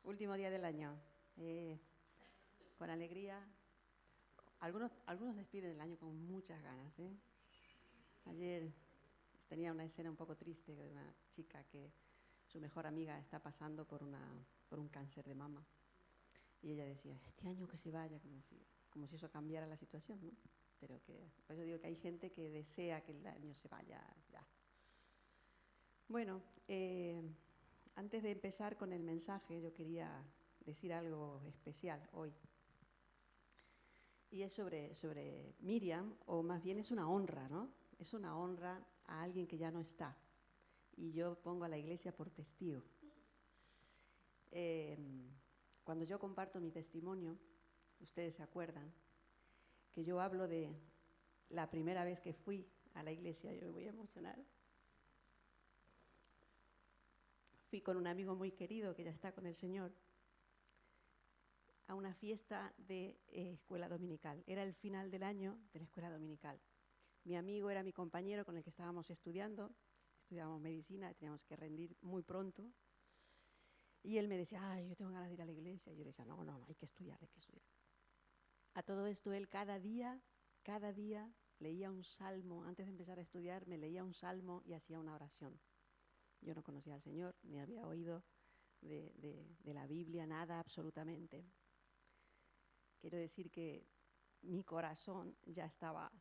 Último día del año. Con alegría. Algunos despiden el año con muchas ganas. Ayer tenía una escena un poco triste de una chica que su mejor amiga está pasando por un cáncer de mama. Y ella decía, este año que se vaya, como si eso cambiara la situación, ¿no? Pero por eso digo que hay gente que desea que el año se vaya ya. Bueno, antes de empezar con el mensaje, yo quería decir algo especial hoy. Y es sobre Miriam, o más bien es una honra, ¿no? Es una honra a alguien que ya no está. Y yo pongo a la iglesia por testigo. Cuando yo comparto mi testimonio, ustedes se acuerdan que yo hablo de la primera vez que fui a la iglesia, yo me voy a emocionar. Fui con un amigo muy querido que ya está con el Señor a una fiesta de escuela dominical. Era el final del año de la escuela dominical. Mi amigo era mi compañero con el que estábamos estudiábamos medicina, teníamos que rendir muy pronto. Y él me decía, ay, yo tengo ganas de ir a la iglesia. Y yo le decía, no, hay que estudiar, hay que estudiar. A todo esto él cada día leía un salmo. Antes de empezar a estudiar me leía un salmo y hacía una oración. Yo no conocía al Señor, ni había oído de la Biblia, nada absolutamente. Quiero decir que mi corazón ya estaba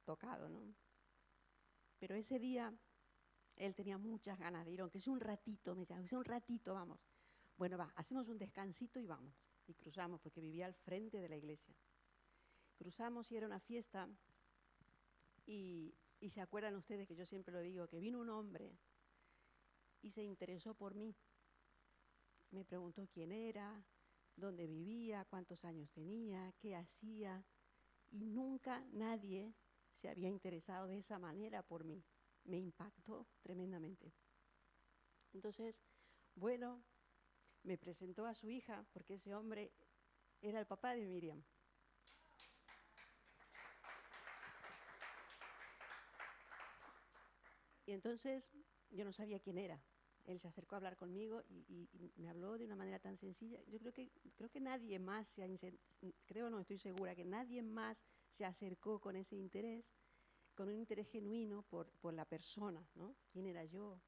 tocado, ¿no? Pero ese día él tenía muchas ganas de ir, aunque sea un ratito, me decía, aunque sea un ratito, vamos. Bueno, va, hacemos un descansito y vamos. Y cruzamos, porque vivía al frente de la iglesia. Cruzamos y era una fiesta y se acuerdan ustedes que yo siempre lo digo, que vino un hombre y se interesó por mí. Me preguntó quién era, dónde vivía, cuántos años tenía, qué hacía. Y nunca nadie se había interesado de esa manera por mí. Me impactó tremendamente. Entonces, bueno, me presentó a su hija, porque ese hombre era el papá de Miriam. Y entonces yo no sabía quién era. Él se acercó a hablar conmigo y me habló de una manera tan sencilla. Yo creo que nadie más estoy segura que nadie más se acercó con ese interés, con un interés genuino por la persona, ¿no? ¿Quién era yo?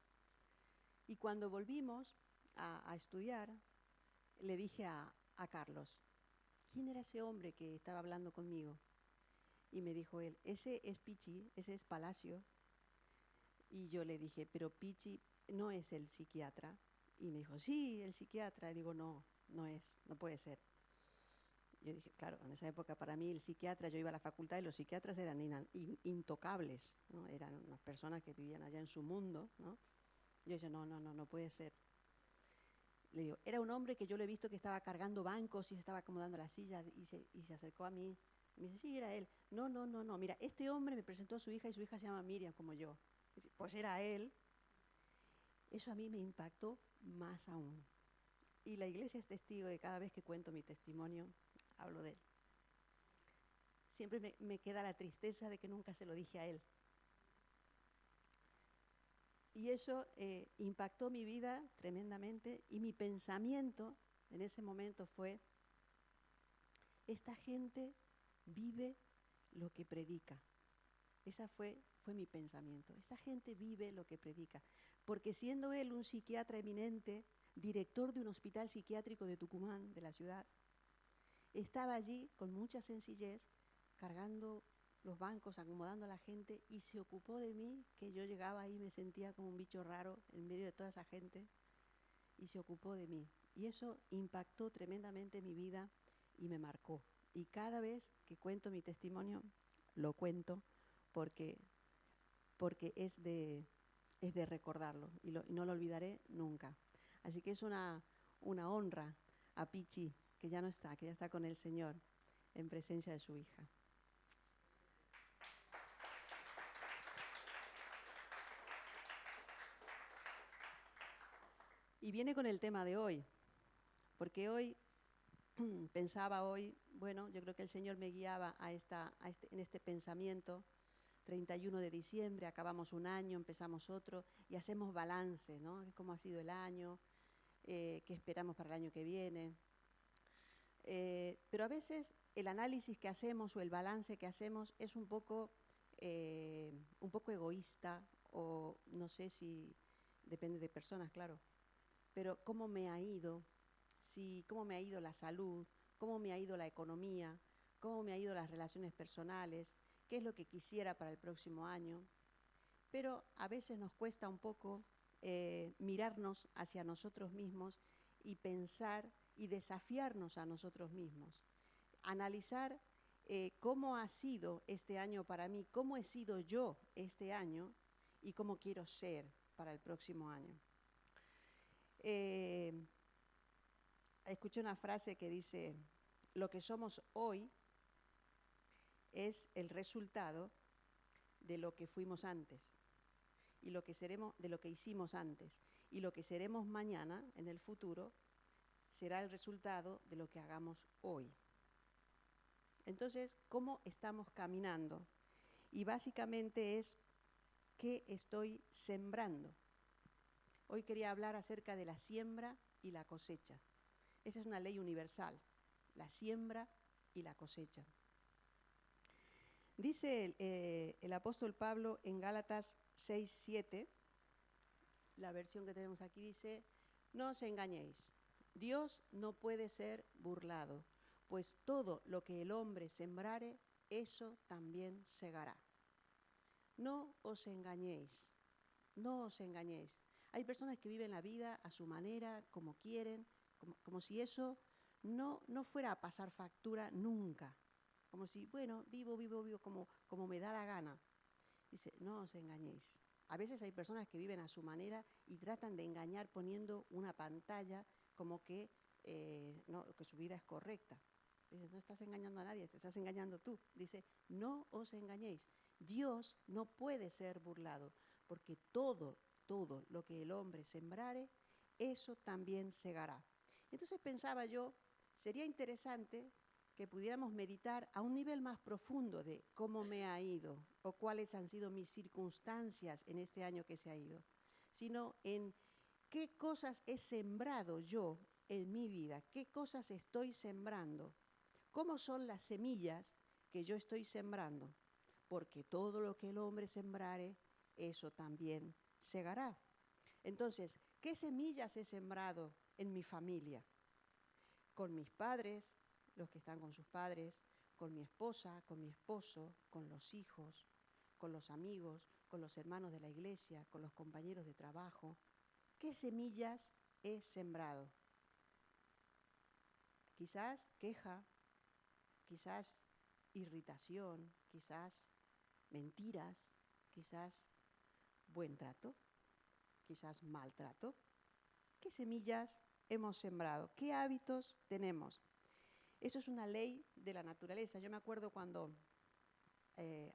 Y cuando volvimos a estudiar, le dije a Carlos, ¿quién era ese hombre que estaba hablando conmigo? Y me dijo él, ese es Pichi, ese es Palacio. Y yo le dije, pero Pichi no es el psiquiatra. Y me dijo, sí, el psiquiatra. Y digo, no puede ser. Yo dije, claro, en esa época para mí el psiquiatra, yo iba a la facultad y los psiquiatras eran intocables, ¿no? Eran unas personas que vivían allá en su mundo, ¿no? Yo dije, no puede ser. Le digo, era un hombre que yo le he visto que estaba cargando bancos y se estaba acomodando las sillas y se acercó a mí. Me dice, sí, era él. No, mira, este hombre me presentó a su hija y su hija se llama Miriam, como yo. Dice, pues era él. Eso a mí me impactó más aún. Y la iglesia es testigo de cada vez que cuento mi testimonio, hablo de él. Siempre me queda la tristeza de que nunca se lo dije a él. Y eso impactó mi vida tremendamente y mi pensamiento en ese momento fue, esta gente vive lo que predica. Esa fue mi pensamiento. Esta gente vive lo que predica. Porque siendo él un psiquiatra eminente, director de un hospital psiquiátrico de Tucumán, de la ciudad, estaba allí con mucha sencillez, cargando los bancos, acomodando a la gente, y se ocupó de mí, que yo llegaba ahí y me sentía como un bicho raro en medio de toda esa gente, y se ocupó de mí. Y eso impactó tremendamente mi vida y me marcó. Y cada vez que cuento mi testimonio, lo cuento porque es de recordarlo y no lo olvidaré nunca. Así que es una honra a Pichi, que ya no está, que ya está con el Señor en presencia de su hija. Y viene con el tema de hoy, porque hoy pensaba bueno, yo creo que el Señor me guiaba en este pensamiento. 31 de diciembre, acabamos un año, empezamos otro y hacemos balance, ¿no? Cómo ha sido el año. qué esperamos para el año que viene. Pero a veces el análisis que hacemos o el balance que hacemos es un poco egoísta, o no sé si depende de personas, claro, pero cómo me ha ido, cómo me ha ido la salud, cómo me ha ido la economía, cómo me ha ido las relaciones personales, qué es lo que quisiera para el próximo año. Pero a veces nos cuesta un poco mirarnos hacia nosotros mismos y pensar y desafiarnos a nosotros mismos. Analizar cómo ha sido este año para mí, cómo he sido yo este año y cómo quiero ser para el próximo año. Escuché una frase que dice: lo que somos hoy es el resultado de lo que fuimos antes, y lo que seremos de lo que hicimos antes, y lo que seremos mañana, en el futuro, será el resultado de lo que hagamos hoy. Entonces, ¿cómo estamos caminando? Y básicamente es ¿qué estoy sembrando? Hoy quería hablar acerca de la siembra y la cosecha. Esa es una ley universal, la siembra y la cosecha. Dice el apóstol Pablo en Gálatas 6:7, la versión que tenemos aquí dice: no os engañéis, Dios no puede ser burlado, pues todo lo que el hombre sembrare, eso también segará. No os engañéis, no os engañéis. Hay personas que viven la vida a su manera, como quieren, como si eso no fuera a pasar factura nunca. Como si, bueno, vivo como me da la gana. Dice, no os engañéis. A veces hay personas que viven a su manera y tratan de engañar poniendo una pantalla como que su vida es correcta. Dice, no estás engañando a nadie, te estás engañando tú. Dice, no os engañéis. Dios no puede ser burlado, porque todo lo que el hombre sembrare, eso también segará. Entonces pensaba yo, sería interesante que pudiéramos meditar a un nivel más profundo de cómo me ha ido o cuáles han sido mis circunstancias en este año que se ha ido, sino en qué cosas he sembrado yo en mi vida, qué cosas estoy sembrando, cómo son las semillas que yo estoy sembrando, porque todo lo que el hombre sembrare, eso también segará. Entonces, ¿qué semillas he sembrado en mi familia? Con mis padres, los que están con sus padres, con mi esposa, con mi esposo, con los hijos, con los amigos, con los hermanos de la iglesia, con los compañeros de trabajo. ¿Qué semillas he sembrado? Quizás queja, quizás irritación, quizás mentiras, quizás buen trato, quizás maltrato. ¿Qué semillas hemos sembrado? ¿Qué hábitos tenemos? Eso es una ley de la naturaleza. Yo me acuerdo cuando,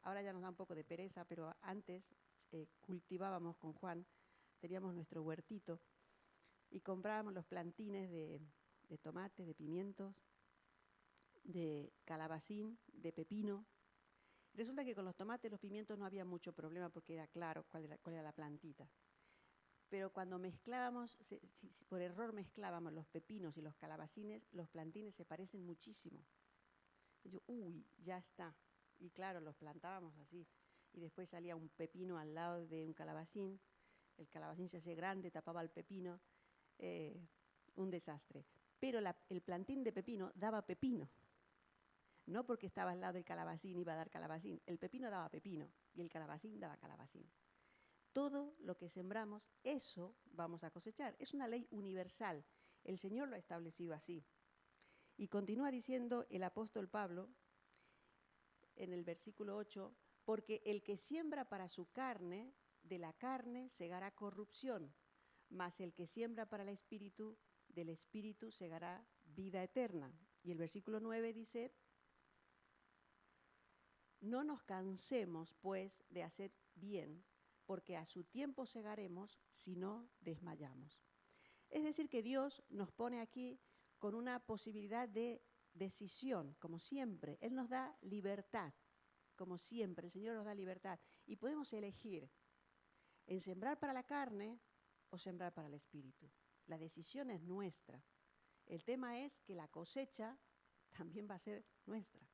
ahora ya nos da un poco de pereza, pero antes cultivábamos con Juan, teníamos nuestro huertito y comprábamos los plantines de tomates, de pimientos, de calabacín, de pepino. Resulta que con los tomates y los pimientos no había mucho problema porque era claro cuál era la plantita. Pero cuando mezclábamos, si por error mezclábamos los pepinos y los calabacines, los plantines se parecen muchísimo. Y yo, ya está. Y claro, los plantábamos así. Y después salía un pepino al lado de un calabacín. El calabacín se hacía grande, tapaba el pepino. Un desastre. Pero el plantín de pepino daba pepino. No porque estaba al lado del calabacín iba a dar calabacín. El pepino daba pepino y el calabacín daba calabacín. Todo lo que sembramos, eso vamos a cosechar. Es una ley universal. El Señor lo ha establecido así. Y continúa diciendo el apóstol Pablo en el versículo 8, porque el que siembra para su carne, de la carne segará corrupción, mas el que siembra para el Espíritu, del Espíritu segará vida eterna. Y el versículo 9 dice, no nos cansemos, pues, de hacer bien, porque a su tiempo segaremos si no desmayamos. Es decir, que Dios nos pone aquí con una posibilidad de decisión, como siempre. Él nos da libertad, como siempre. El Señor nos da libertad. Y podemos elegir en sembrar para la carne o sembrar para el Espíritu. La decisión es nuestra. El tema es que la cosecha también va a ser nuestra.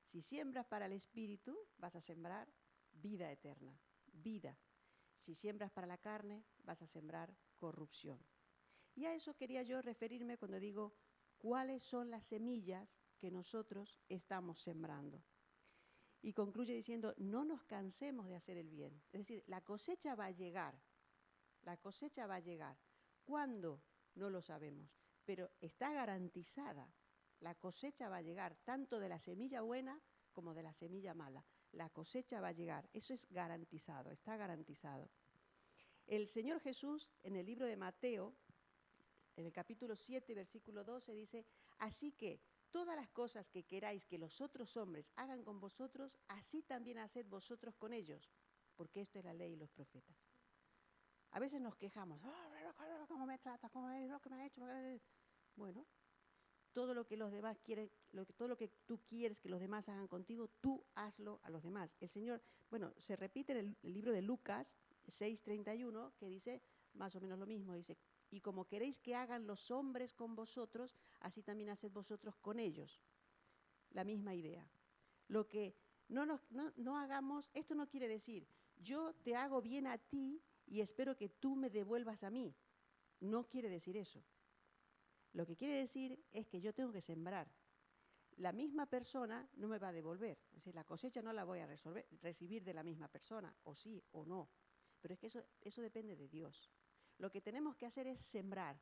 Si siembras para el espíritu, vas a sembrar vida eterna, vida. Si siembras para la carne, vas a sembrar corrupción. Y a eso quería yo referirme cuando digo cuáles son las semillas que nosotros estamos sembrando. Y concluye diciendo, no nos cansemos de hacer el bien. Es decir, la cosecha va a llegar. La cosecha va a llegar. ¿Cuándo? No lo sabemos, pero está garantizada. La cosecha va a llegar, tanto de la semilla buena como de la semilla mala. La cosecha va a llegar, eso es garantizado, está garantizado. El Señor Jesús, en el libro de Mateo, en el capítulo 7, versículo 12, dice, así que todas las cosas que queráis que los otros hombres hagan con vosotros, así también haced vosotros con ellos, porque esto es la ley y los profetas. A veces nos quejamos, ¿cómo me tratas? ¿Cómo es lo que me han hecho? Bueno, todo lo que los demás quieren, todo lo que tú quieres que los demás hagan contigo, tú hazlo a los demás. El Señor, bueno, se repite en el libro de Lucas 6:31, que dice más o menos lo mismo, dice, y como queréis que hagan los hombres con vosotros, así también haced vosotros con ellos. La misma idea. Lo que no hagamos, esto no quiere decir, yo te hago bien a ti y espero que tú me devuelvas a mí. No quiere decir eso. Lo que quiere decir es que yo tengo que sembrar. La misma persona no me va a devolver. Es decir, la cosecha no la voy a recibir de la misma persona, o sí o no. Pero es que eso depende de Dios. Lo que tenemos que hacer es sembrar,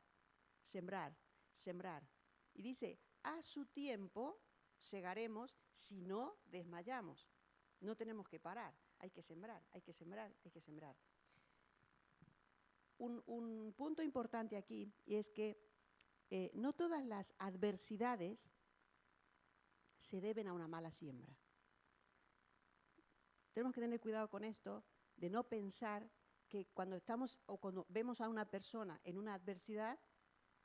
sembrar, sembrar. Y dice, a su tiempo segaremos si no desmayamos. No tenemos que parar, hay que sembrar, hay que sembrar, hay que sembrar. Un punto importante aquí es que no todas las adversidades se deben a una mala siembra. Tenemos que tener cuidado con esto, de no pensar que cuando estamos o cuando vemos a una persona en una adversidad,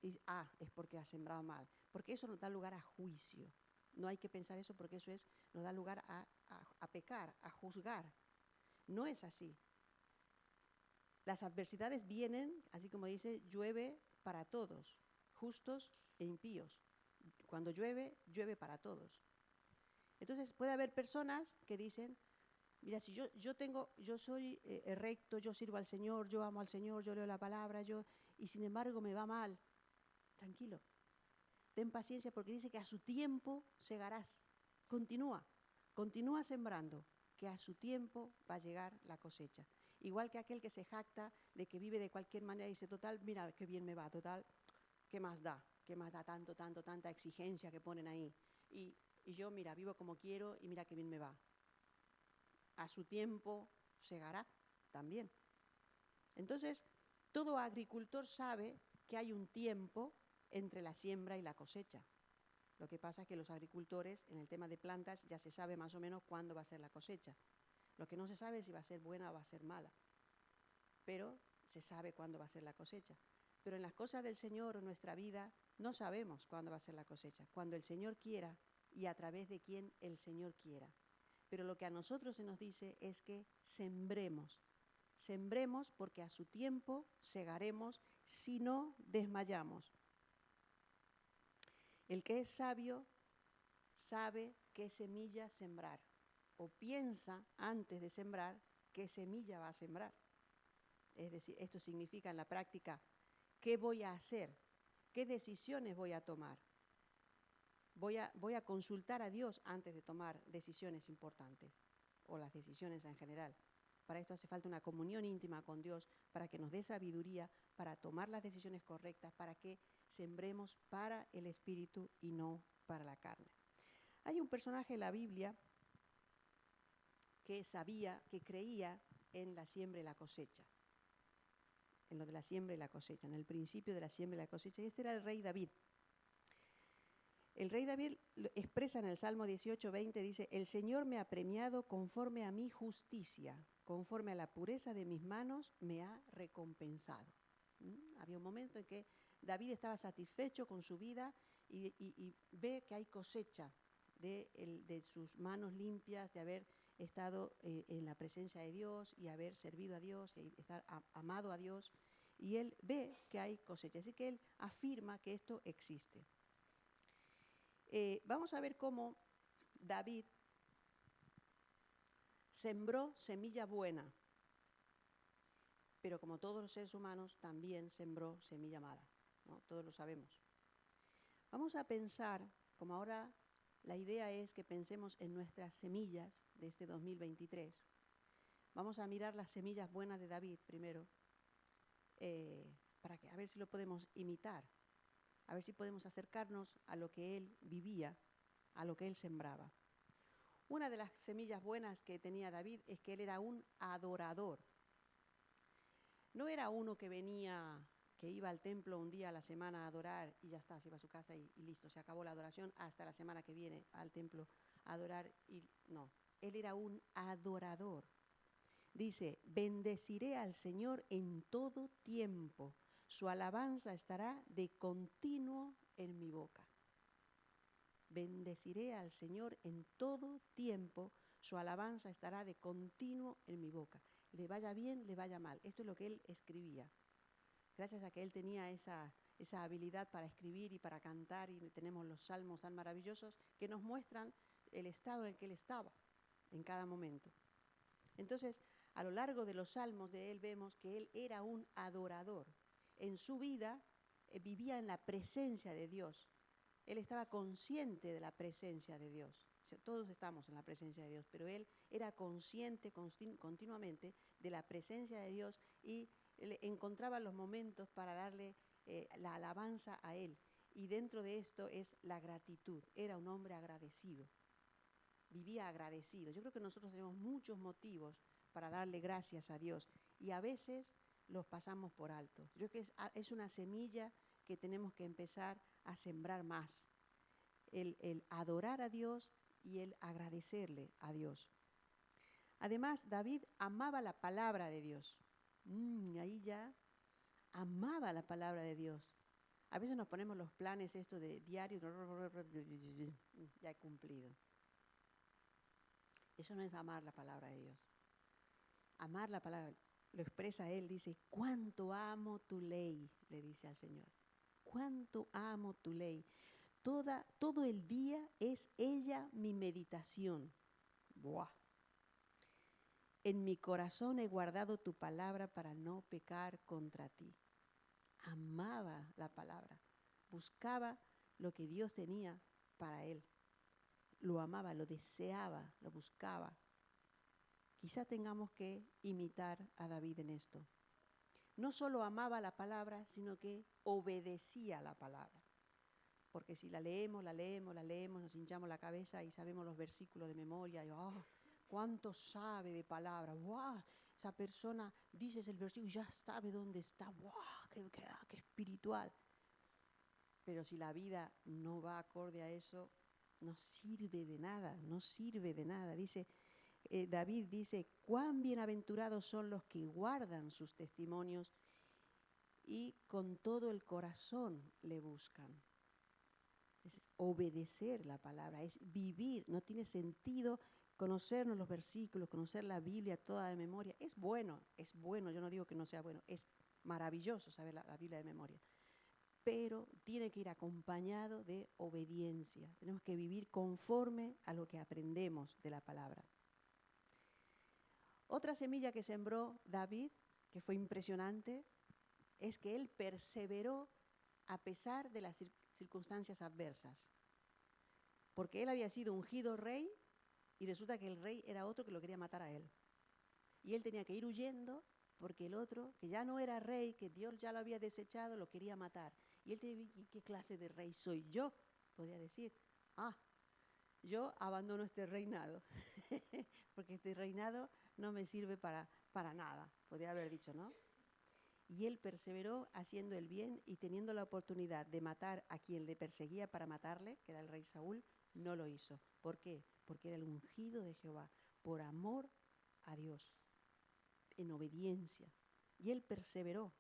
es porque ha sembrado mal, porque eso nos da lugar a juicio. No hay que pensar eso porque eso nos da lugar a pecar, a juzgar. No es así. Las adversidades vienen, así como dice, llueve para todos, justos e impíos. Cuando llueve, llueve para todos. Entonces puede haber personas que dicen, mira, si yo soy recto, yo sirvo al Señor, yo amo al Señor, yo leo la palabra, y sin embargo me va mal. Tranquilo, ten paciencia porque dice que a su tiempo segarás. Continúa sembrando, que a su tiempo va a llegar la cosecha. Igual que aquel que se jacta de que vive de cualquier manera y dice, total, mira qué bien me va, total, ¿qué más da? ¿Qué más da tanta exigencia que ponen ahí? Y yo, mira, vivo como quiero y mira qué bien me va. A su tiempo segará también. Entonces, todo agricultor sabe que hay un tiempo entre la siembra y la cosecha. Lo que pasa es que los agricultores, en el tema de plantas, ya se sabe más o menos cuándo va a ser la cosecha. Lo que no se sabe es si va a ser buena o va a ser mala. Pero se sabe cuándo va a ser la cosecha. Pero en las cosas del Señor o en nuestra vida no sabemos cuándo va a ser la cosecha. Cuando el Señor quiera y a través de quien el Señor quiera. Pero lo que a nosotros se nos dice es que sembremos. Sembremos porque a su tiempo segaremos si no desmayamos. El que es sabio sabe qué semilla sembrar o piensa antes de sembrar qué semilla va a sembrar. Es decir, esto significa en la práctica, ¿qué voy a hacer? ¿Qué decisiones voy a tomar? Voy a consultar a Dios antes de tomar decisiones importantes o las decisiones en general. Para esto hace falta una comunión íntima con Dios, para que nos dé sabiduría, para tomar las decisiones correctas, para que sembremos para el espíritu y no para la carne. Hay un personaje en la Biblia que creía en la siembra y la cosecha, en lo de la siembra y la cosecha, en el principio de la siembra y la cosecha, y este era el rey David. El rey David expresa en el Salmo 18:20, dice, el Señor me ha premiado conforme a mi justicia, conforme a la pureza de mis manos me ha recompensado. Había un momento en que David estaba satisfecho con su vida y ve que hay cosecha de sus manos limpias, de haber estado en la presencia de Dios y haber servido a Dios y estar amado a Dios. y él ve que hay cosecha. Así que él afirma que esto existe. Vamos a ver cómo David sembró semilla buena, pero como todos los seres humanos también sembró semilla mala, ¿no? Todos lo sabemos. Vamos a pensar, como ahora la idea es que pensemos en nuestras semillas de este 2023. Vamos a mirar las semillas buenas de David primero, para que a ver si lo podemos imitar, a ver si podemos acercarnos a lo que él vivía, a lo que él sembraba. Una de las semillas buenas que tenía David es que él era un adorador. No era uno que venía, que iba al templo un día a la semana a adorar y ya está, se iba a su casa y listo, se acabó la adoración, hasta la semana que viene al templo a adorar. No, él era un adorador. Dice, bendeciré al Señor en todo tiempo, su alabanza estará de continuo en mi boca. Bendeciré al Señor en todo tiempo, su alabanza estará de continuo en mi boca. Le vaya bien, le vaya mal. Esto es lo que él escribía. Gracias a que él tenía esa habilidad para escribir y para cantar, y tenemos los salmos tan maravillosos que nos muestran el estado en el que él estaba en cada momento. Entonces, a lo largo de los salmos de él vemos que él era un adorador. En su vida vivía en la presencia de Dios. Él estaba consciente de la presencia de Dios. O sea, todos estamos en la presencia de Dios, pero él era consciente continuamente de la presencia de Dios y encontraba los momentos para darle la alabanza a él. Y dentro de esto es la gratitud. Era un hombre agradecido. Vivía agradecido. Yo creo que nosotros tenemos muchos motivos para darle gracias a Dios y a veces los pasamos por alto. Yo creo que es una semilla que tenemos que empezar a sembrar más. El adorar a Dios y el agradecerle a Dios. Además, David amaba la palabra de Dios. Ahí ya amaba la palabra de Dios. A veces nos ponemos los planes esto de diario, ya he cumplido. Eso no es amar la palabra de Dios. Amar la palabra, lo expresa él, dice, cuánto amo tu ley, le dice al Señor. Cuánto amo tu ley. Todo el día es ella mi meditación. ¡Buah! En mi corazón he guardado tu palabra para no pecar contra ti. Amaba la palabra, buscaba lo que Dios tenía para él. Lo amaba, lo deseaba, lo buscaba. Quizá tengamos que imitar a David en esto. No solo amaba la palabra, sino que obedecía la palabra. Porque si la leemos, nos hinchamos la cabeza y sabemos los versículos de memoria. Y, ¿cuánto sabe de palabra? ¡Wow! Esa persona dice el versículo y ya sabe dónde está. ¡Wow! ¡Qué espiritual! Pero si la vida no va acorde a eso, no sirve de nada, no sirve de nada. David dice, cuán bienaventurados son los que guardan sus testimonios y con todo el corazón le buscan. Es obedecer la palabra, es vivir. No tiene sentido conocernos los versículos, conocer la Biblia toda de memoria. Es bueno, yo no digo que no sea bueno, es maravilloso saber la Biblia de memoria. Pero tiene que ir acompañado de obediencia. Tenemos que vivir conforme a lo que aprendemos de la palabra. Otra semilla que sembró David, que fue impresionante, es que él perseveró a pesar de las circunstancias adversas. Porque él había sido ungido rey y resulta que el rey era otro que lo quería matar a él. Y él tenía que ir huyendo porque el otro, que ya no era rey, que Dios ya lo había desechado, lo quería matar. Y él tenía, ¿qué clase de rey soy yo? Podía decir, yo abandono este reinado, porque este reinado no me sirve para nada, podría haber dicho, ¿no? Y él perseveró haciendo el bien y teniendo la oportunidad de matar a quien le perseguía para matarle, que era el rey Saúl, no lo hizo. ¿Por qué? Porque era el ungido de Jehová, por amor a Dios, en obediencia. Y él perseveró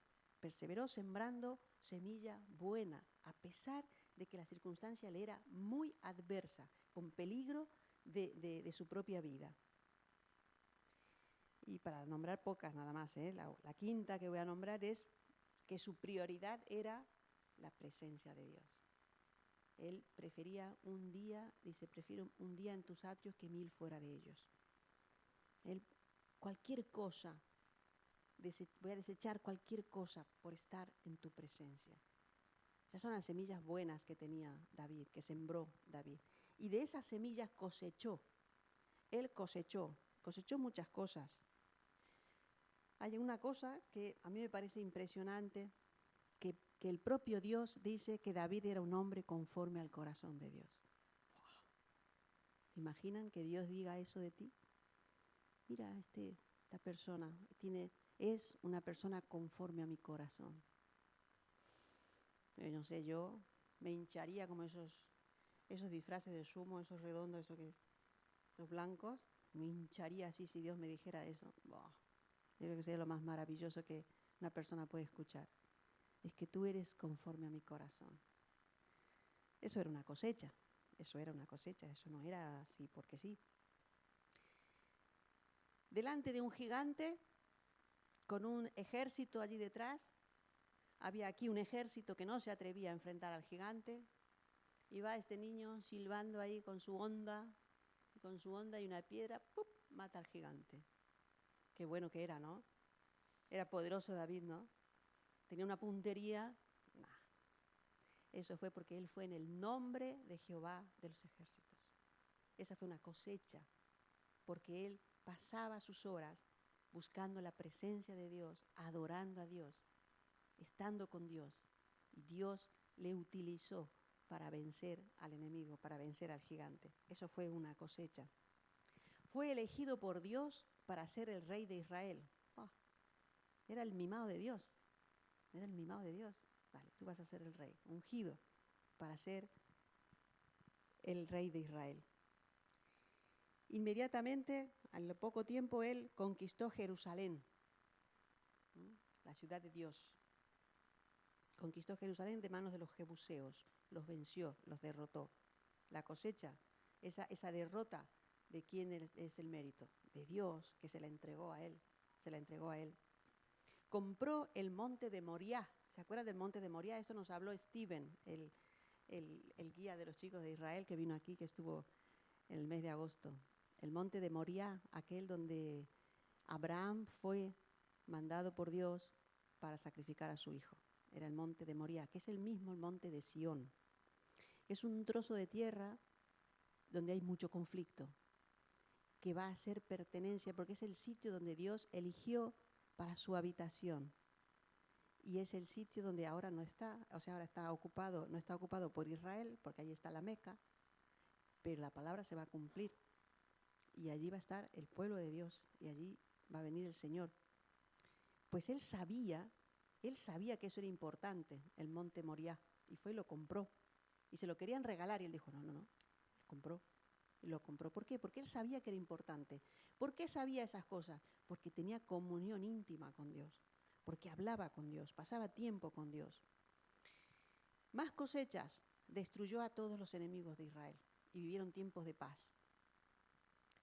sembrando semilla buena, a pesar de que la circunstancia le era muy adversa, con peligro de su propia vida. Y para nombrar pocas nada más, la quinta que voy a nombrar es que su prioridad era la presencia de Dios. Él prefería un día, dice, prefiero un día en tus atrios que 1000 fuera de ellos. Él, cualquier cosa, voy a desechar cualquier cosa por estar en tu presencia. Esas son las semillas buenas que tenía David, que sembró David. Y de esas semillas cosechó. Él cosechó muchas cosas. Hay una cosa que a mí me parece impresionante, que el propio Dios dice que David era un hombre conforme al corazón de Dios. ¿Se imaginan que Dios diga eso de ti? Mira, esta persona es una persona conforme a mi corazón. No sé, yo me hincharía como esos disfraces de sumo, esos redondos, esos blancos. Me hincharía así si Dios me dijera eso. Yo creo que sería lo más maravilloso que una persona puede escuchar. Es que tú eres conforme a mi corazón. Eso era una cosecha, eso no era así porque sí. Delante de un gigante, con un ejército allí detrás, había aquí un ejército que no se atrevía a enfrentar al gigante, y va este niño silbando ahí con su onda y una piedra, ¡pup!, mata al gigante. Qué bueno que era, ¿no? Era poderoso David, ¿no? Tenía una puntería. Nah. Eso fue porque él fue en el nombre de Jehová de los ejércitos. Esa fue una cosecha, porque él pasaba sus horas buscando la presencia de Dios, adorando a Dios, estando con Dios. Y Dios le utilizó para vencer al enemigo, para vencer al gigante. Eso fue una cosecha. Fue elegido por Dios para ser el rey de Israel. Era el mimado de Dios. Era el mimado de Dios. Vale, tú vas a ser el rey, ungido para ser el rey de Israel. Inmediatamente, al poco tiempo, él conquistó Jerusalén, la ciudad de Dios. Conquistó Jerusalén de manos de los jebuseos, los venció, los derrotó. La cosecha, esa derrota, ¿de quién es el mérito? De Dios, que se la entregó a él, Compró el monte de Moriah. ¿Se acuerdan del monte de Moriah? Eso nos habló Steven, el guía de los chicos de Israel que vino aquí, que estuvo en el mes de agosto. El monte de Moriah, aquel donde Abraham fue mandado por Dios para sacrificar a su hijo. Era el monte de Moriah, que es el mismo monte de Sión. Es un trozo de tierra donde hay mucho conflicto, que va a ser pertenencia, porque es el sitio donde Dios eligió para su habitación. Y es el sitio donde ahora no está, o sea, ahora está ocupado, no está ocupado por Israel, porque allí está la Meca, pero la palabra se va a cumplir. Y allí va a estar el pueblo de Dios, y allí va a venir el Señor. Pues él sabía que eso era importante, el monte Moriah, y fue y lo compró. Y se lo querían regalar, y él dijo, no, lo compró. Lo compró. ¿Por qué? Porque él sabía que era importante. ¿Por qué sabía esas cosas? Porque tenía comunión íntima con Dios, porque hablaba con Dios, pasaba tiempo con Dios. Más cosechas, destruyó a todos los enemigos de Israel y vivieron tiempos de paz.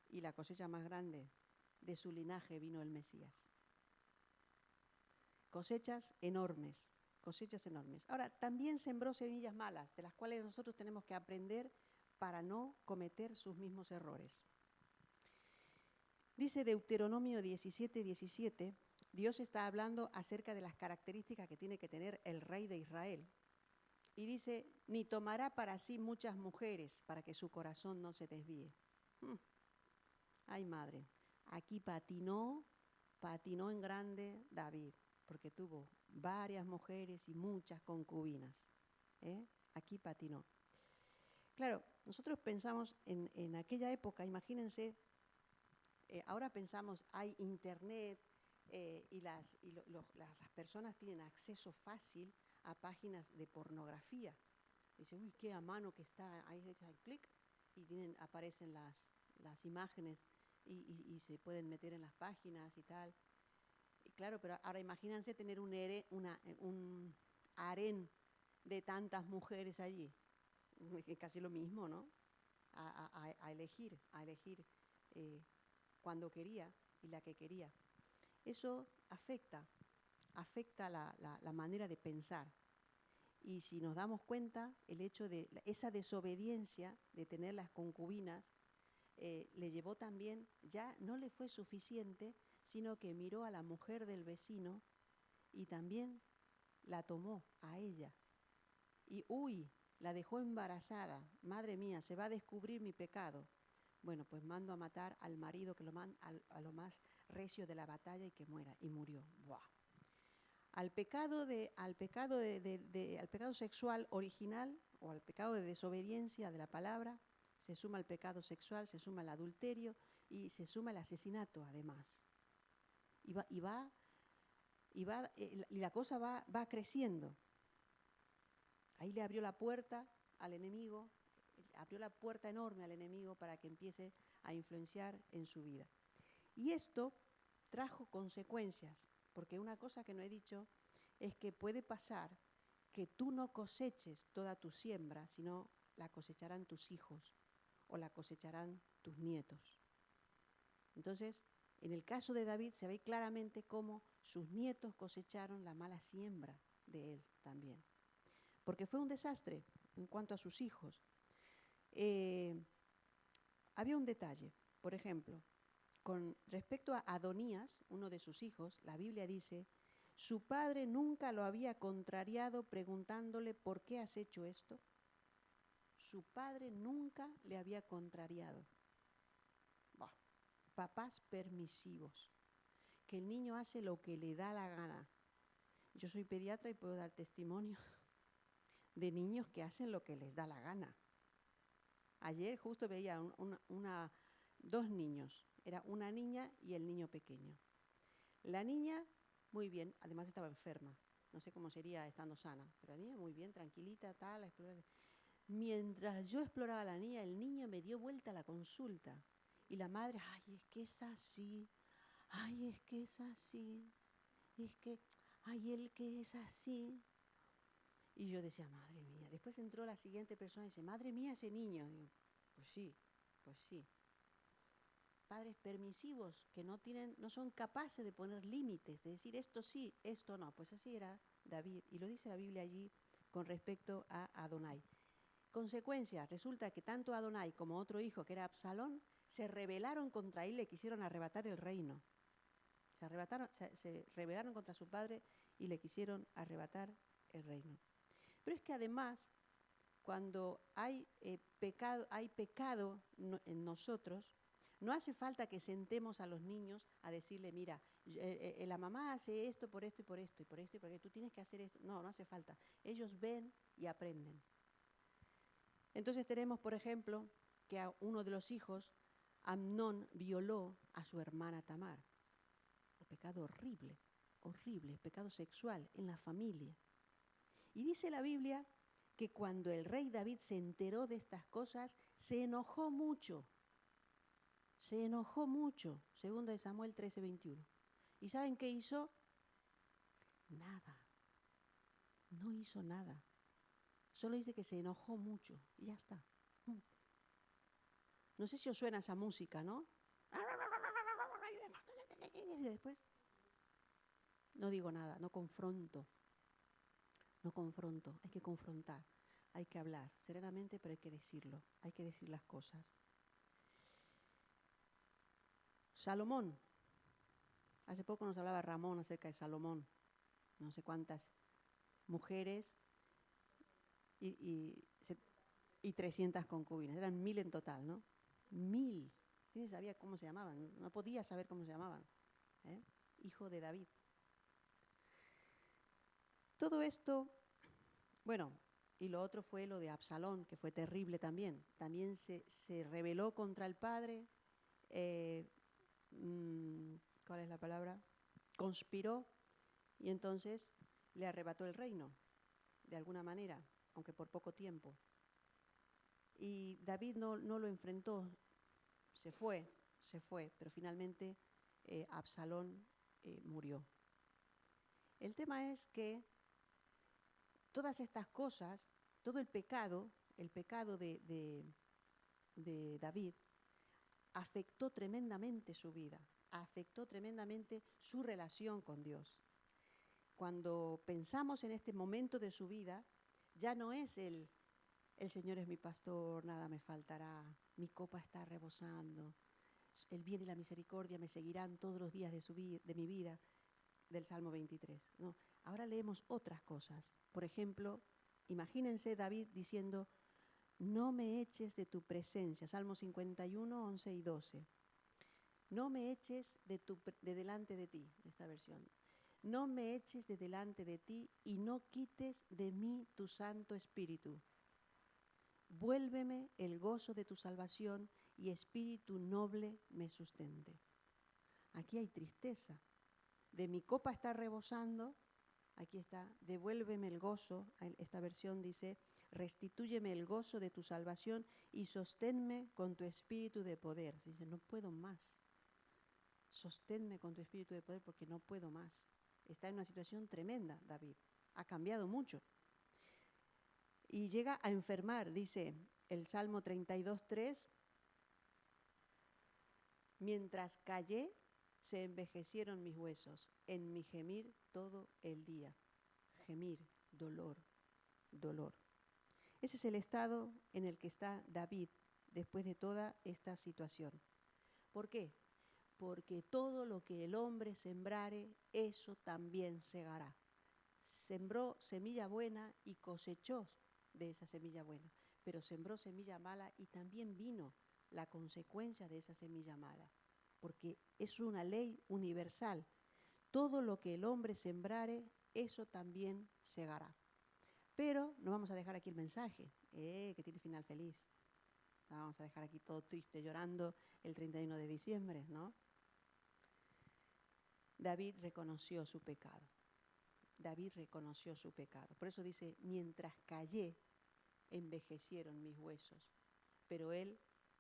Y la cosecha más grande, de su linaje vino el Mesías. Cosechas enormes. Ahora, también sembró semillas malas, de las cuales nosotros tenemos que aprender para no cometer sus mismos errores. Dice Deuteronomio 17:17, Dios está hablando acerca de las características que tiene que tener el rey de Israel. Y dice, ni tomará para sí muchas mujeres para que su corazón no se desvíe. Ay, madre, aquí patinó en grande David, porque tuvo varias mujeres y muchas concubinas. Aquí patinó. Claro, nosotros pensamos en aquella época, imagínense, ahora pensamos, hay internet y las personas tienen acceso fácil a páginas de pornografía. Dice, uy, qué a mano que está, ahí hay clic y aparecen las imágenes y se pueden meter en las páginas y tal. Y claro, pero ahora imagínense tener un harén de tantas mujeres allí. Casi lo mismo, ¿no? A elegir cuando quería y la que quería. Eso afecta afecta la manera de pensar. Y si nos damos cuenta, el hecho de esa desobediencia de tener las concubinas le llevó también, ya no le fue suficiente, sino que miró a la mujer del vecino y también la tomó a ella. Y la dejó embarazada. Madre mía, se va a descubrir mi pecado. Bueno, pues mando a matar al marido que a lo más recio de la batalla y que muera. Y murió. ¡Buah! Al pecado sexual original o al pecado de desobediencia de la palabra se suma el pecado sexual, se suma el adulterio y se suma el asesinato además. Y la cosa va creciendo. Ahí le abrió la puerta al enemigo, abrió la puerta enorme al enemigo para que empiece a influenciar en su vida. Y esto trajo consecuencias, porque una cosa que no he dicho es que puede pasar que tú no coseches toda tu siembra, sino la cosecharán tus hijos o la cosecharán tus nietos. Entonces, en el caso de David se ve claramente cómo sus nietos cosecharon la mala siembra de él también. Porque fue un desastre en cuanto a sus hijos. Había un detalle, por ejemplo, con respecto a Adonías, uno de sus hijos, la Biblia dice, su padre nunca lo había contrariado preguntándole ¿por qué has hecho esto? Su padre nunca le había contrariado. Bah, papás permisivos, que el niño hace lo que le da la gana. Yo soy pediatra y puedo dar testimonio de niños que hacen lo que les da la gana. Ayer justo veía dos niños, era una niña y el niño pequeño. La niña, muy bien, además estaba enferma, no sé cómo sería estando sana, pero la niña muy bien, tranquilita, tal, mientras yo exploraba a la niña, el niño me dio vuelta a la consulta. Y la madre, ay, es que es así, ay, es que es así, es que, ay, él que es así. Y yo decía, madre mía. Después entró la siguiente persona y dice, madre mía, ese niño. Digo, pues sí, pues sí. Padres permisivos que no son capaces de poner límites, de decir esto sí, esto no. Pues así era David. Y lo dice la Biblia allí con respecto a Adonai. Consecuencia, resulta que tanto Adonai como otro hijo, que era Absalón, se rebelaron contra él y le quisieron arrebatar el reino. Se rebelaron contra su padre y le quisieron arrebatar el reino. Pero es que además, cuando hay pecado en nosotros, no hace falta que sentemos a los niños a decirle, mira, la mamá hace esto por esto y por esto y por esto y por esto, tú tienes que hacer esto. No, no hace falta. Ellos ven y aprenden. Entonces tenemos, por ejemplo, que a uno de los hijos, Amnón, violó a su hermana Tamar. Un pecado horrible, horrible, pecado sexual en la familia. Y dice la Biblia que cuando el rey David se enteró de estas cosas, se enojó mucho. Se enojó mucho, segundo de Samuel 13:21. ¿Y saben qué hizo? Nada. No hizo nada. Solo dice que se enojó mucho y ya está. No sé si os suena esa música, ¿no? Y después no digo nada, no confronto. No confronto, hay que confrontar, hay que hablar serenamente, pero hay que decirlo, hay que decir las cosas. Salomón, hace poco nos hablaba Ramón acerca de Salomón, no sé cuántas mujeres y 300 concubinas, eran 1000 en total, ¿no? 1000, ¿sí? Sabía cómo se llamaban, no podía saber cómo se llamaban, ¿eh? Hijo de David. Todo esto, bueno, y lo otro fue lo de Absalón, que fue terrible también. También se rebeló contra el padre, ¿cuál es la palabra? Conspiró y entonces le arrebató el reino, de alguna manera, aunque por poco tiempo. Y David no lo enfrentó, se fue, pero finalmente Absalón murió. El tema es que todas estas cosas, todo el pecado de David, afectó tremendamente su vida, afectó tremendamente su relación con Dios. cuando pensamos en este momento de su vida, ya no es el Señor es mi pastor, nada me faltará, mi copa está rebosando, el bien y la misericordia me seguirán todos los días de mi vida, del Salmo 23. No, ahora leemos otras cosas. Por ejemplo, imagínense David diciendo, no me eches de tu presencia, Salmo 51, 11 y 12. No me eches de delante de ti, esta versión. No me eches de delante de ti y no quites de mí tu Santo Espíritu. Vuélveme el gozo de tu salvación y espíritu noble me sustente. Aquí hay tristeza. De mi copa está rebosando, aquí está, devuélveme el gozo. Esta versión dice, restitúyeme el gozo de tu salvación y sosténme con tu espíritu de poder. Dice, no puedo más. Sosténme con tu espíritu de poder porque no puedo más. Está en una situación tremenda, David. Ha cambiado mucho. Y llega a enfermar, dice el Salmo 32:3, mientras callé, se envejecieron mis huesos, en mi gemir todo el día. Gemir, dolor, dolor. Ese es el estado en el que está David después de toda esta situación. ¿Por qué? Porque todo lo que el hombre sembrare, eso también segará. Sembró semilla buena y cosechó de esa semilla buena, pero sembró semilla mala y también vino la consecuencia de esa semilla mala, porque es una ley universal. Todo lo que el hombre sembrare, eso también segará. Pero no vamos a dejar aquí el mensaje, que tiene final feliz. No vamos a dejar aquí todo triste, llorando el 31 de diciembre, ¿no? David reconoció su pecado. David reconoció su pecado. Por eso dice, mientras callé, envejecieron mis huesos. Pero él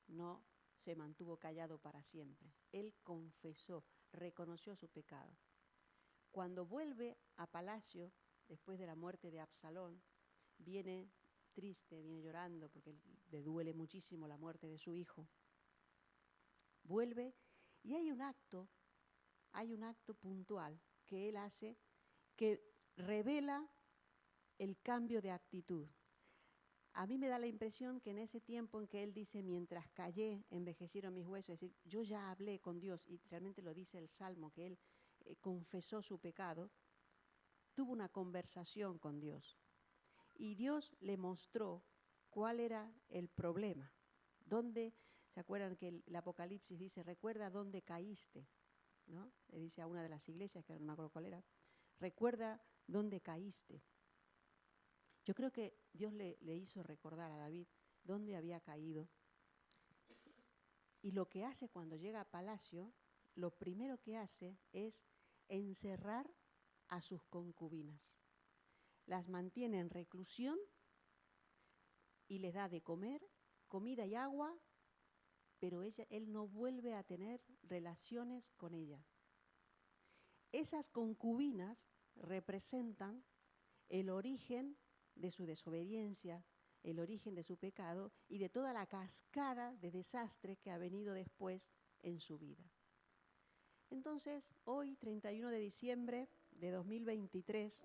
no se mantuvo callado para siempre. Él confesó, reconoció su pecado. Cuando vuelve a palacio, después de la muerte de Absalón, viene triste, viene llorando porque le duele muchísimo la muerte de su hijo. Vuelve y hay un acto puntual que él hace que revela el cambio de actitud. A mí me da la impresión que en ese tiempo en que él dice, mientras callé, envejecieron mis huesos, es decir, yo ya hablé con Dios, y realmente lo dice el Salmo, que él confesó su pecado, tuvo una conversación con Dios. Y Dios le mostró cuál era el problema. ¿Dónde? ¿Se acuerdan que el Apocalipsis dice, recuerda dónde caíste? ¿No? Le dice a una de las iglesias, que no me acuerdo cuál era, recuerda dónde caíste. Yo creo que Dios le hizo recordar a David dónde había caído. Y lo que hace cuando llega a palacio, lo primero que hace es encerrar a sus concubinas. Las mantiene en reclusión y les da de comer, comida y agua, pero él no vuelve a tener relaciones con ellas. Esas concubinas representan el origen de su desobediencia, el origen de su pecado y de toda la cascada de desastre que ha venido después en su vida. Entonces, hoy, 31 de diciembre de 2023,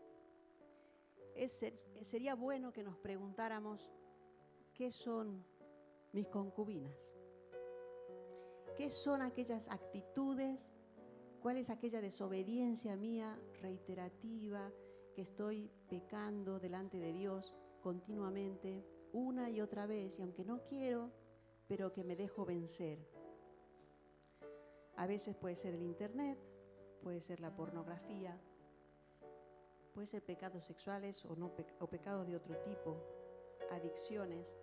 sería bueno que nos preguntáramos, ¿qué son mis concubinas? ¿Qué son aquellas actitudes? ¿Cuál es aquella desobediencia mía reiterativa que estoy pecando delante de Dios continuamente, una y otra vez, y aunque no quiero, pero que me dejo vencer? A veces puede ser el internet, puede ser la pornografía, puede ser pecados sexuales o pecados de otro tipo, adicciones.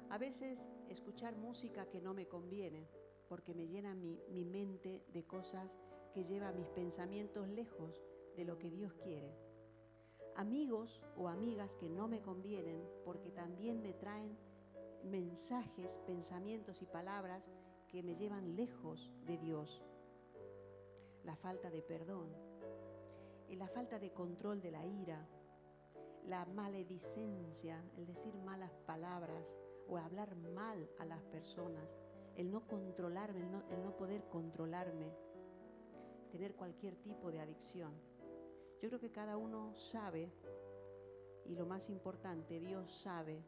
A veces escuchar música que no me conviene, porque me llena mi mente de cosas que lleva mis pensamientos lejos de lo que Dios quiere. Amigos o amigas que no me convienen, porque también me traen mensajes, pensamientos y palabras que me llevan lejos de Dios. La falta de perdón, la falta de control de la ira, la maledicencia, el decir malas palabras o hablar mal a las personas, el no controlarme, el no poder controlarme, tener cualquier tipo de adicción. Yo creo que cada uno sabe, y lo más importante, Dios sabe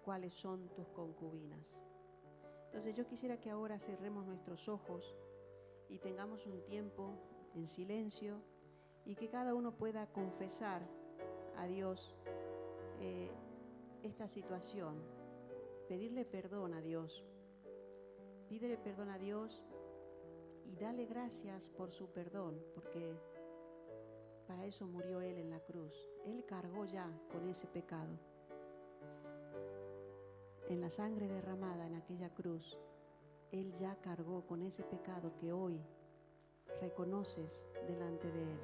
cuáles son tus concubinas. Entonces yo quisiera que ahora cerremos nuestros ojos y tengamos un tiempo en silencio y que cada uno pueda confesar a Dios esta situación, pedirle perdón a Dios. Pídele perdón a Dios y dale gracias por su perdón, porque para eso murió Él en la cruz. Él cargó ya con ese pecado. En la sangre derramada en aquella cruz, Él ya cargó con ese pecado que hoy reconoces delante de Él.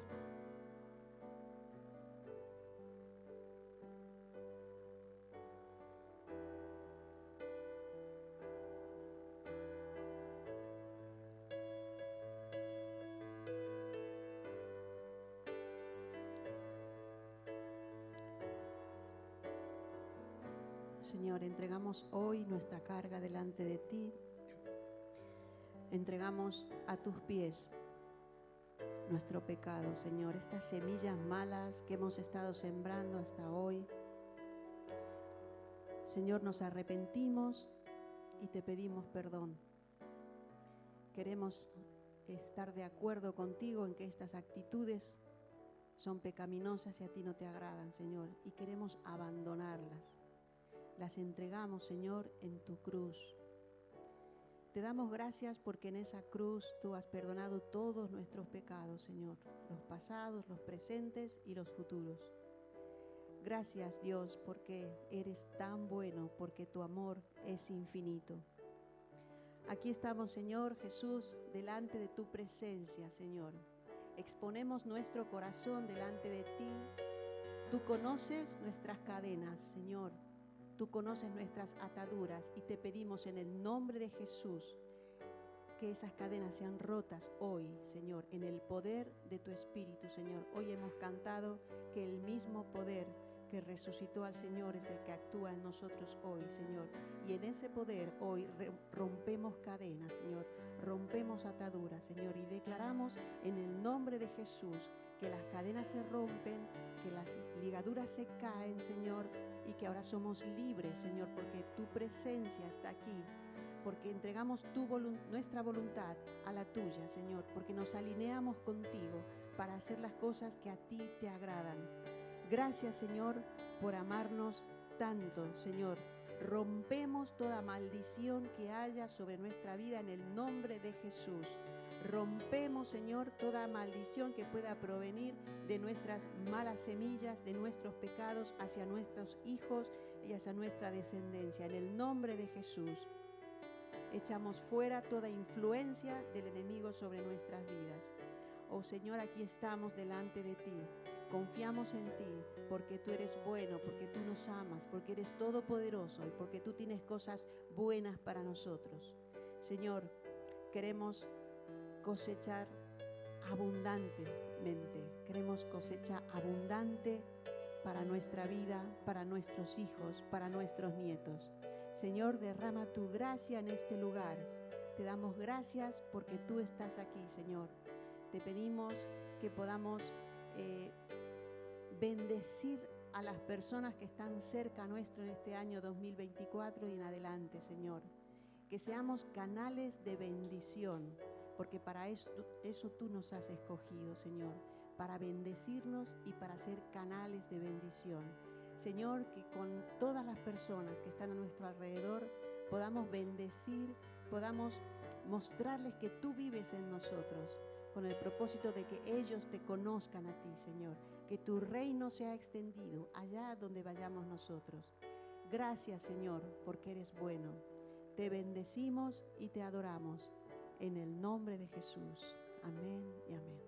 Señor, entregamos hoy nuestra carga delante de ti. Entregamos a tus pies nuestro pecado, Señor, estas semillas malas que hemos estado sembrando hasta hoy. Señor, nos arrepentimos y te pedimos perdón. Queremos estar de acuerdo contigo en que estas actitudes son pecaminosas y a ti no te agradan, Señor, y queremos abandonarlas. Las entregamos, Señor, en tu cruz. Te damos gracias porque en esa cruz tú has perdonado todos nuestros pecados, Señor, los pasados, los presentes y los futuros. Gracias, Dios, porque eres tan bueno, porque tu amor es infinito. Aquí estamos, Señor Jesús, delante de tu presencia, Señor. Exponemos nuestro corazón delante de ti. Tú conoces nuestras cadenas, Señor. Tú conoces nuestras ataduras y te pedimos en el nombre de Jesús que esas cadenas sean rotas hoy, Señor, en el poder de tu Espíritu, Señor. Hoy hemos cantado que el mismo poder que resucitó al Señor es el que actúa en nosotros hoy, Señor. Y en ese poder hoy rompemos cadenas, Señor, rompemos ataduras, Señor, y declaramos en el nombre de Jesús que las cadenas se rompen, que las ligaduras se caen, Señor, y que ahora somos libres, Señor, porque tu presencia está aquí, porque entregamos nuestra voluntad a la tuya, Señor, porque nos alineamos contigo para hacer las cosas que a ti te agradan. Gracias, Señor, por amarnos tanto, Señor. Rompemos toda maldición que haya sobre nuestra vida en el nombre de Jesús. Rompemos, Señor, toda maldición que pueda provenir de nuestras malas semillas, de nuestros pecados hacia nuestros hijos y hacia nuestra descendencia. En el nombre de Jesús, echamos fuera toda influencia del enemigo sobre nuestras vidas. Oh Señor, aquí estamos delante de ti. Confiamos en ti porque tú eres bueno, porque tú nos amas, porque eres todopoderoso y porque tú tienes cosas buenas para nosotros. Señor, queremos cosechar abundantemente. Queremos cosecha abundante para nuestra vida, para nuestros hijos, para nuestros nietos. Señor, derrama tu gracia en este lugar. Te damos gracias porque tú estás aquí, Señor. Te pedimos que podamos bendecir a las personas que están cerca nuestro en este año 2024 y en adelante, Señor. Que seamos canales de bendición, porque para eso tú nos has escogido, Señor, para bendecirnos y para ser canales de bendición. Señor, que con todas las personas que están a nuestro alrededor podamos bendecir, podamos mostrarles que tú vives en nosotros, con el propósito de que ellos te conozcan a ti, Señor, que tu reino sea extendido allá donde vayamos nosotros. Gracias, Señor, porque eres bueno. Te bendecimos y te adoramos en el nombre de Jesús. Amén y amén.